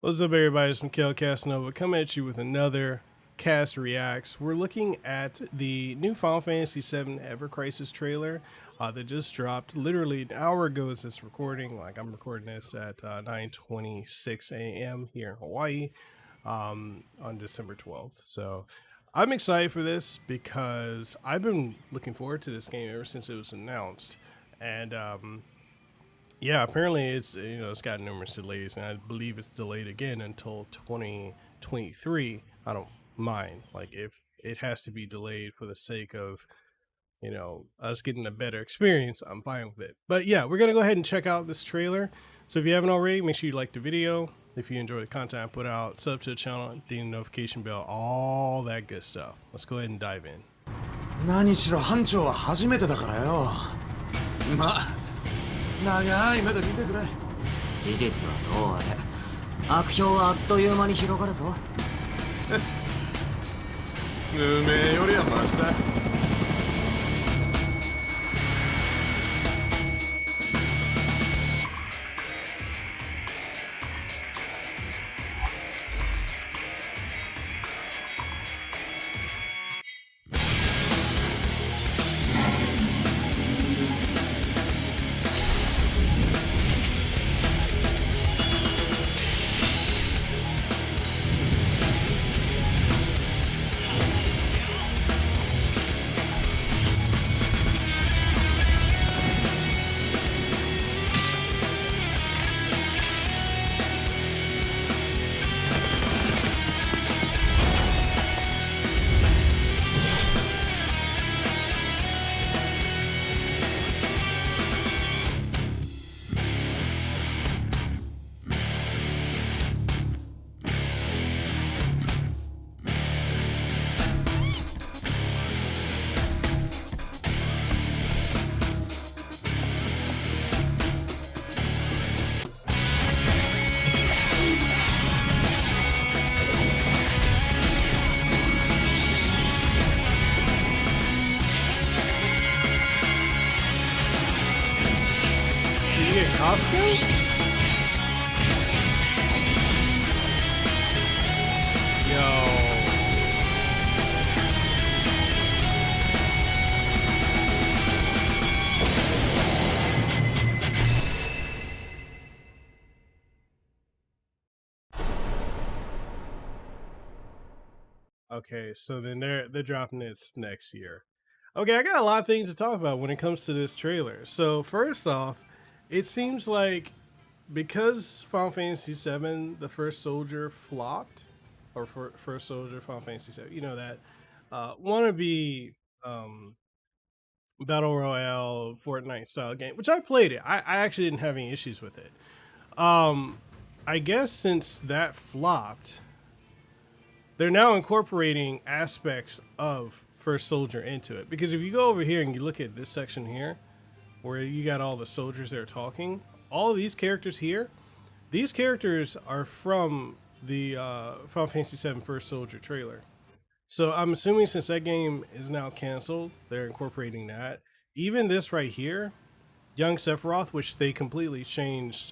What's up, everybody? It's Mikhail Casanova coming at you with another Cast Reacts. We're looking at the new Final Fantasy VII Ever Crisis trailer that just dropped literally an hour ago as this recording. Like, I'm recording this at 9:26 a.m. here in Hawaii on December 12th. So I'm excited for this because I've been looking forward to this game ever since it was announced. And yeah, apparently it's got numerous delays, and I believe it's delayed again until 2023. I don't mind, like, if it has to be delayed for the sake of us getting a better experience, I'm fine with it. But yeah, we're gonna go ahead and check out this trailer. So if you haven't already, make sure you like the video. If you enjoy the content I put out, sub to the channel, ding the notification bell, all that good stuff. Let's go ahead and dive in. 何しろ班長は初めてだからよ。まあ長い目で見てくれ。事実はどうあれ悪評はあっという間に広がるぞ。無名よりはマシだ。Costume? Yo. Okay, so then they're dropping it next year. Okay, I got a lot of things to talk about when it comes to this trailer. So first off, it seems like because Final Fantasy VII, the First Soldier flopped, or First Soldier Final Fantasy VII, you know that wannabe battle royale Fortnite style game, which I played it. I actually didn't have any issues with it. I guess since that flopped, they're now incorporating aspects of First Soldier into it. Because if you go over here and you look at this section here, where you got all the soldiers that are talking, all of these characters here, these characters are from the Final Fantasy VII First Soldier trailer. So I'm assuming since that game is now canceled, they're incorporating that. Even this right here, young Sephiroth, which they completely changed,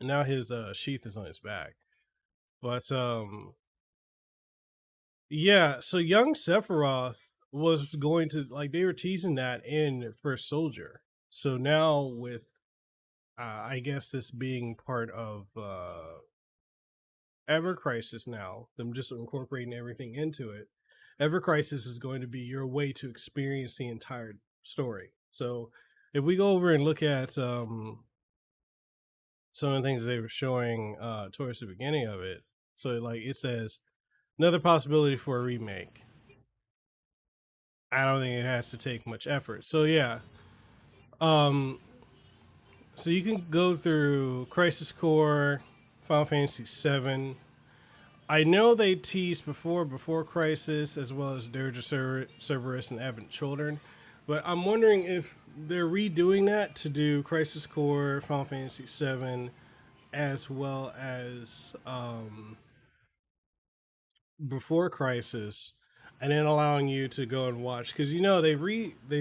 now his sheath is on his back. But yeah, so young Sephiroth was going to, like, they were teasing that in First Soldier. So now with I guess this being part of Ever Crisis now, them just incorporating everything into it, Ever Crisis is going to be your way to experience the entire story. So if we go over and look at some of the things they were showing towards the beginning of it, so like it says another possibility for a remake. I don't think it has to take much effort. So yeah. So you can go through Crisis Core, Final Fantasy VII. I know they teased before Crisis, as well as Dirge of Cerberus and Advent Children, but I'm wondering if they're redoing that to do Crisis Core, Final Fantasy VII, as well as before Crisis, and then allowing you to go and watch, because they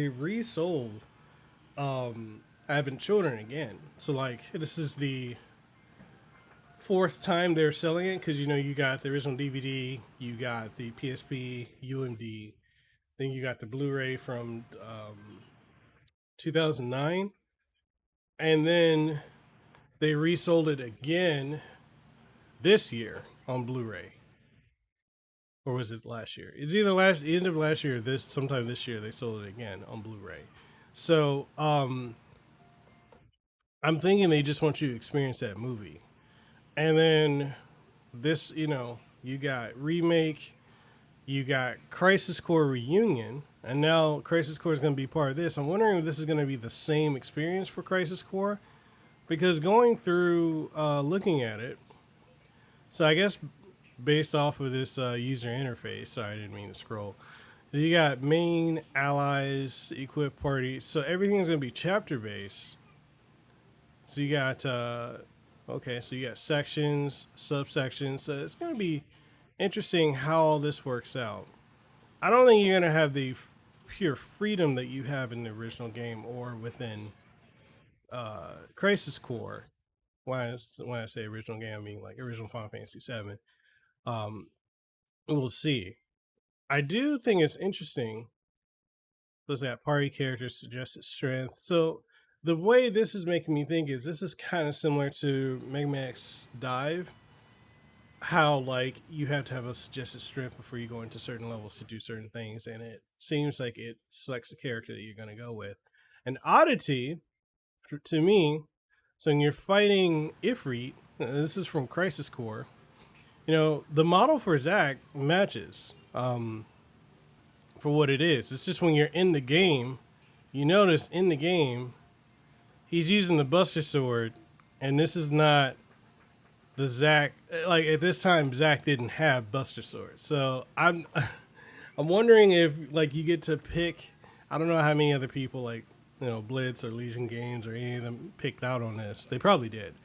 resold Advent Children again. So like this is the fourth time they're selling it because you got the original DVD, you got the PSP UMD, then you got the Blu-ray from 2009, and then they resold it again this year on Blu-ray, or was it last year? It's either end of last year or this sometime this year they sold it again on Blu-ray. So I'm thinking they just want you to experience that movie, and then this you got remake, you got Crisis Core Reunion, and now Crisis Core is going to be part of this. I'm wondering if this is going to be the same experience for Crisis Core, because going through looking at it, so I guess based off of this user interface, sorry I didn't mean to scroll. So you got main, allies, equip, party. So everything's going to be chapter based. So you got so you got sections, subsections. So it's going to be interesting how all this works out. I don't think you're going to have the pure freedom that you have in the original game or within Crisis Core. When I say original game, I mean like original Final Fantasy VII. We'll see. I do think it's interesting. Those that party characters suggested strength. So the way this is making me think is this is kind of similar to Mega Man X Dive. How like you have to have a suggested strength before you go into certain levels to do certain things, and it seems like it selects the character that you're going to go with. An oddity to me, so when you're fighting Ifrit, this is from Crisis Core. The model for Zack matches for what it is. It's just when you're in the game, you notice in the game he's using the Buster Sword, and this is not the Zack. Like at this time, Zack didn't have Buster Sword, so I'm wondering if like you get to pick. I don't know how many other people like Blitz or Legion Games or any of them picked out on this. They probably did.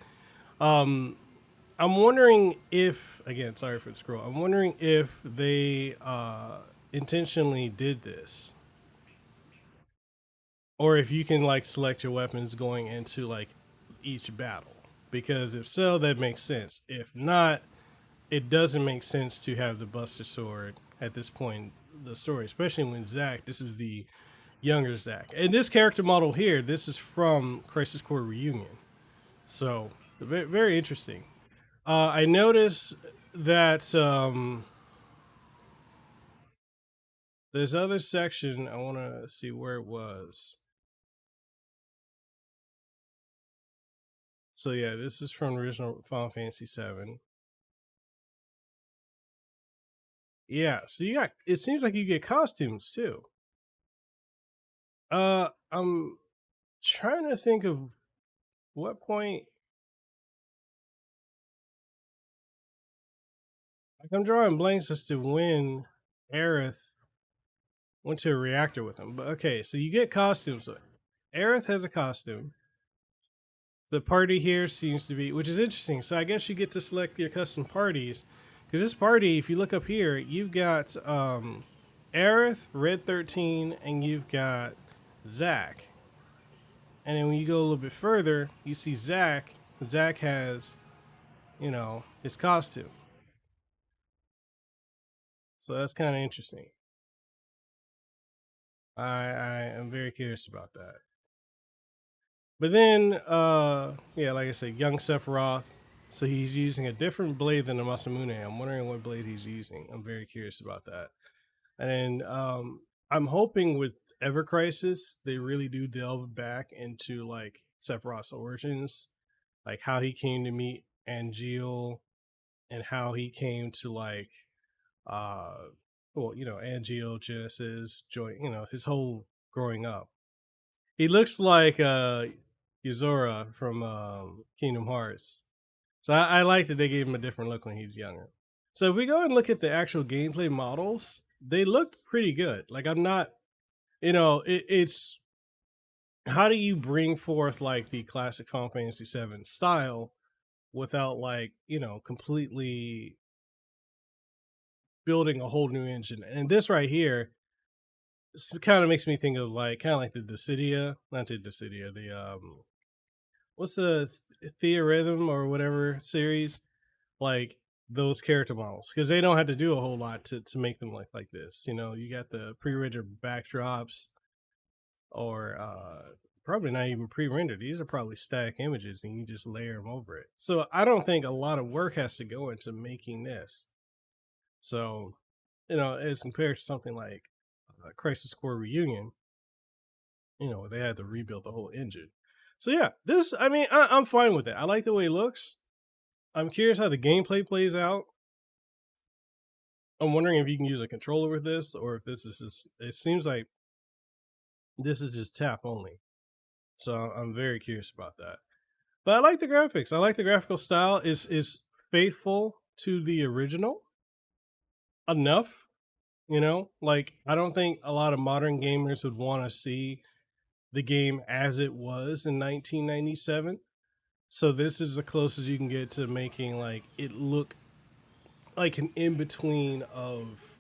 I'm wondering if, again, sorry for the scroll. I'm wondering if they intentionally did this, or if you can like select your weapons going into like each battle. Because if so, that makes sense. If not, it doesn't make sense to have the Buster Sword at this point in the story, especially when Zack, this is the younger Zack. And this character model here, this is from Crisis Core Reunion. So, very, very interesting. I noticed that this other section, I want to see where it was. So yeah, this is from original Final Fantasy VII. Yeah, so you got. It seems like you get costumes too. I'm trying to think of what point. Like I'm drawing blanks as to when Aerith went to a reactor with him. But okay, so you get costumes. Aerith has a costume. The party here seems to be, which is interesting. So I guess you get to select your custom parties. Because this party, if you look up here, you've got Aerith, Red 13, and you've got Zack. And then when you go a little bit further, you see Zack. Zack has, his costume. So that's kind of interesting. I am very curious about that. But then, like I said, young Sephiroth. So he's using a different blade than the Masamune. I'm wondering what blade he's using. I'm very curious about that. And then I'm hoping with Ever Crisis, they really do delve back into like Sephiroth's origins, like how he came to meet Angeal and how he came to like, Angeal, Genesis, joint, his whole growing up. He looks like Yuzora from Kingdom Hearts. So I like that they gave him a different look when he's younger. So if we go and look at the actual gameplay models, they look pretty good. Like I'm not, it's how do you bring forth like the classic Final Fantasy VII style without like, completely building a whole new engine? And this right here, this kind of makes me think of like kind of like the Dissidia, not the Dissidia, the what's the Theorhythm or whatever series, like those character models, because they don't have to do a whole lot to make them like this. You know, you got the pre-rendered backdrops, or probably not even pre-rendered. These are probably static images, and you just layer them over it. So I don't think a lot of work has to go into making this. So, you know, as compared to something like Crisis Core Reunion, you know, they had to rebuild the whole engine. So yeah, this, I mean, I'm fine with it. I like the way it looks. I'm curious how the gameplay plays out. I'm wondering if you can use a controller with this, or if this is just, it seems like this is just tap only. So I'm very curious about that. But I like the graphics. I like the graphical style. Is faithful to the original enough. You know, like I don't think a lot of modern gamers would want to see the game as it was in 1997. So this is the closest you can get to making like it look like an in between of,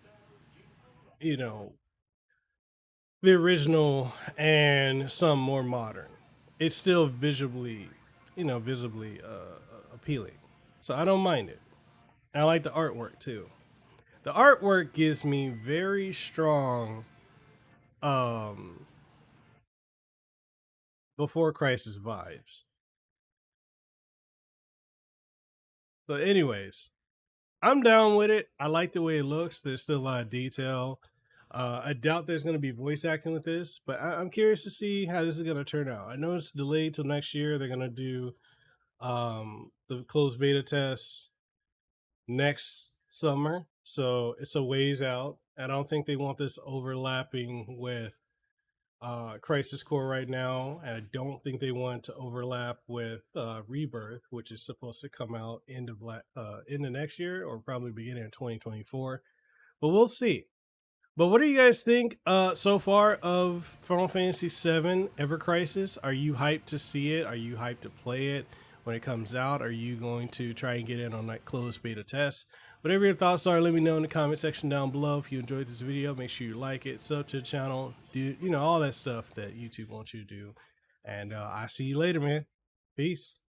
you know, the original and some more modern. It's still visually, you know, visibly appealing. So I don't mind it. And I like the artwork too. The artwork gives me very strong um before crisis vibes. But anyways, I'm down with it. I like the way it looks. There's still a lot of detail. I doubt there's going to be voice acting with this, but I'm curious to see how this is going to turn out. I know it's delayed till next year. They're going to do the closed beta tests next summer, so it's a ways out. I don't think they want this overlapping with Crisis Core right now, and I don't think they want to overlap with Rebirth, which is supposed to come out end of next year or probably beginning of 2024. But we'll see. But what do you guys think so far of Final Fantasy VII Ever Crisis? Are you hyped to see it? Are you hyped to play it when it comes out? Are you going to try and get in on that closed beta test? Whatever your thoughts are, let me know in the comment section down below. If you enjoyed this video, make sure you like it, sub to the channel, do, you know, all that stuff that YouTube wants you to do. And I see you later, man. Peace.